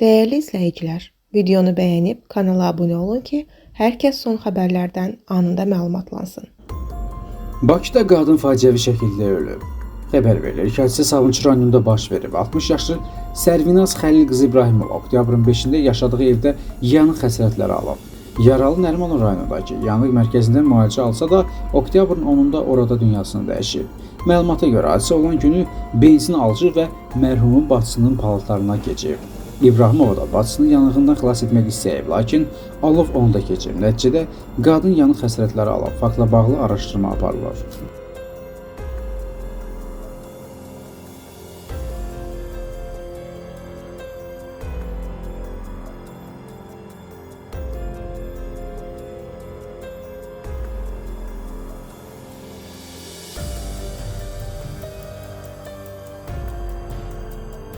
Değerli izləyicilər, videonu bəyənib kanala abunə olun ki, hər kəs son xəbərlərdən anında məlumatlansın. Bakıda qadın faciəvi şəkildə ölüb. Xəbər verilir ki, hadisə Sabunçu rayonunda baş verib. 60 yaşlı Sərvinaz Xəlil qızı İbrahimov oktyabrın 5-də yaşadığı evdə yanıq xəsarətləri alıb. Yaralı Nərimanov rayonundakı yanıq mərkəzində müalicə alsa da, oktyabrın 10-da orada dünyasını dəyişib. Məlumata görə hadisə olan günü benzin alıcı və mərhumun bacısının palatlarına keçib. İbrahimov da bacısını yanığından xilas etmək istəyib, lakin alov onu da keçib. Nəticədə qadın yanıq xəsarətləri alıb. Faktla bağlı araşdırma aparılır.